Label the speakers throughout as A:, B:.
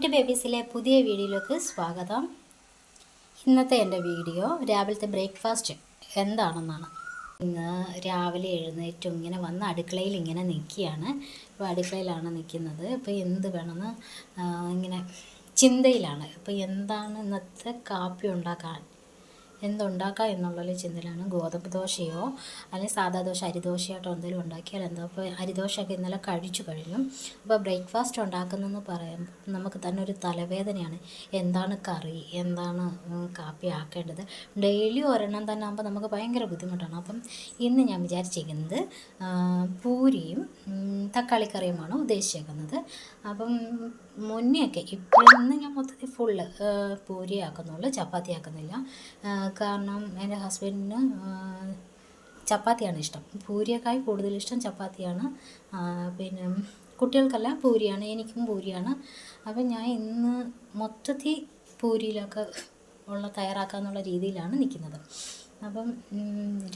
A: NEET ബേബീസിലെ പുതിയ വീഡിയോയിലേക്ക് സ്വാഗതം. ഇന്നത്തെ എൻ്റെ വീഡിയോ രാവിലത്തെ ബ്രേക്ക്ഫാസ്റ്റ് എന്താണെന്നാണ്. ഇന്ന് രാവിലെ എഴുന്നേറ്റും ഇങ്ങനെ വന്ന് അടുക്കളയിൽ ഇങ്ങനെ നിൽക്കുകയാണ്. ഇപ്പോൾ അടുക്കളയിലാണ് നിൽക്കുന്നത്. ഇപ്പോൾ എന്ത് വേണമെന്ന് ഇങ്ങനെ ചിന്തയിലാണ്. ഇപ്പോൾ എന്താണ് ഇന്നത്തെ കാപ്പി ഉണ്ടാക്കാൻ, എന്തുണ്ടാക്കാം എന്നുള്ളൊരു ചിന്തയിലാണ്. ഗോതമ്പ് ദോശയോ അല്ലെങ്കിൽ സാധാ ദോശ, അരിദോശയായിട്ടോ എന്തെങ്കിലും ഉണ്ടാക്കിയാൽ എന്താ. അപ്പോൾ അരിദോശയൊക്കെ ഇന്നലെ കഴിച്ചു കഴിഞ്ഞു. അപ്പോൾ ബ്രേക്ക്ഫാസ്റ്റ് ഉണ്ടാക്കുന്നതെന്ന് പറയുമ്പോൾ നമുക്ക് തന്നെ ഒരു തലവേദനയാണ്. എന്താണ് കറി, എന്താണ് കാപ്പി ആക്കേണ്ടത്. ഡെയിലി ഒരെണ്ണം തന്നെ ആകുമ്പോൾ നമുക്ക് ഭയങ്കര ബുദ്ധിമുട്ടാണ്. അപ്പം ഇന്ന് ഞാൻ വിചാരിച്ചിരിക്കുന്നത് പൂരിയും തക്കാളിക്കറിയുമാണ് ഉദ്ദേശിച്ചേക്കുന്നത്. അപ്പം മുന്നെയൊക്കെ ഇപ്പോഴൊന്ന് ഞാൻ മൊത്തത്തിൽ ഫുള്ള് പൂരി ആക്കുന്നുള്ളൂ, ചപ്പാത്തി ആക്കുന്നില്ല. കാരണം എൻ്റെ ഹസ്ബൻഡിന് ചപ്പാത്തിയാണ് ഇഷ്ടം. പൂരിയേക്കാൾ കൂടുതലിഷ്ടം ചപ്പാത്തിയാണ്. പിന്നെ കുട്ടികൾക്കെല്ലാം പൂരിയാണ്, എനിക്കും പൂരിയാണ്. അപ്പം ഞാൻ ഇന്ന് മൊത്തത്തിൽ പൂരിയിലൊക്കെ തയ്യാറാക്കാമെന്നുള്ള രീതിയിലാണ് നിൽക്കുന്നത്. അപ്പം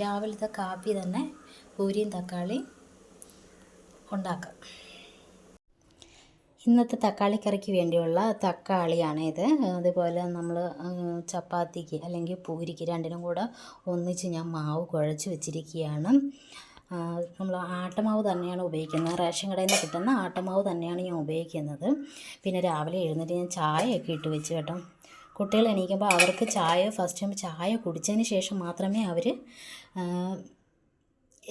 A: രാവിലത്തെ കാപ്പി തന്നെ പൂരിയും തക്കാളിയും ഉണ്ടാക്കാം. ഇന്നത്തെ തക്കാളിക്കറിക്ക് വേണ്ടിയുള്ള തക്കാളിയാണ് ഇത്. അതുപോലെ നമ്മൾ ചപ്പാത്തിക്ക് അല്ലെങ്കിൽ പൂരിക്ക് രണ്ടിനും കൂടെ ഒന്നിച്ച് ഞാൻ മാവ് കുഴച്ച് വെച്ചിരിക്കുകയാണ്. നമ്മൾ ആട്ടമാവ് തന്നെയാണ് ഉപയോഗിക്കുന്നത്. റേഷൻ കടയിൽ നിന്ന് കിട്ടുന്ന ആട്ടമാവ് തന്നെയാണ് ഞാൻ ഉപയോഗിക്കുന്നത്. പിന്നെ രാവിലെ എഴുന്നേറ്റ് ഞാൻ ചായയൊക്കെ ഇട്ട് വെച്ച് കേട്ടോ. കുട്ടികൾ എണീക്കുമ്പോൾ അവർക്ക് ചായ കുടിച്ചതിന് ശേഷം മാത്രമേ അവർ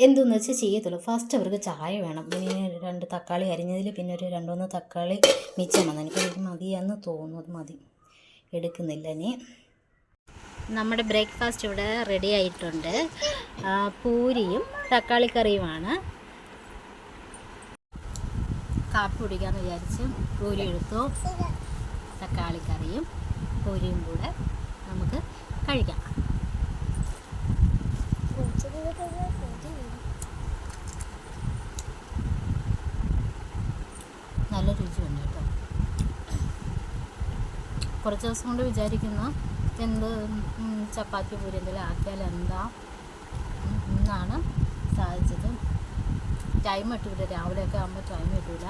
A: എന്തെന്ന് വെച്ചാൽ ചെയ്യത്തുള്ളൂ. ഫസ്റ്റ് അവർക്ക് ചായ വേണം. പിന്നെ 2 തക്കാളി അരിഞ്ഞതിൽ പിന്നെ ഒരു 2-3 തക്കാളി മിച്ചം വന്നു. എനിക്ക് മതിയെന്ന് തോന്നുന്നു. അത് മതി, എടുക്കുന്നില്ല ഇനി. നമ്മുടെ ബ്രേക്ക്ഫാസ്റ്റ് ഇവിടെ റെഡി ആയിട്ടുണ്ട്. പൂരിയും തക്കാളിക്കറിയുമാണ്. കാപ്പി കുടിക്കാമെന്ന് വിചാരിച്ച് പൂരി എടുത്തു. തക്കാളിക്കറിയും പൂരിയും കൂടെ നമുക്ക് കഴിക്കാം. നല്ല രുചിയുണ്ട് കേട്ടോ. കുറച്ച് ദിവസം കൊണ്ട് വിചാരിക്കുന്നു ചപ്പാത്തി പൂരി എന്തെങ്കിലും ആക്കിയാൽ എന്താ. ഇന്നാണ് സാധിച്ചത്. ടൈം കിട്ടില്ല, രാവിലെയൊക്കെ ആകുമ്പോൾ ടൈം കിട്ടില്ല.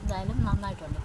A: എന്തായാലും നന്നായിട്ടുണ്ട്.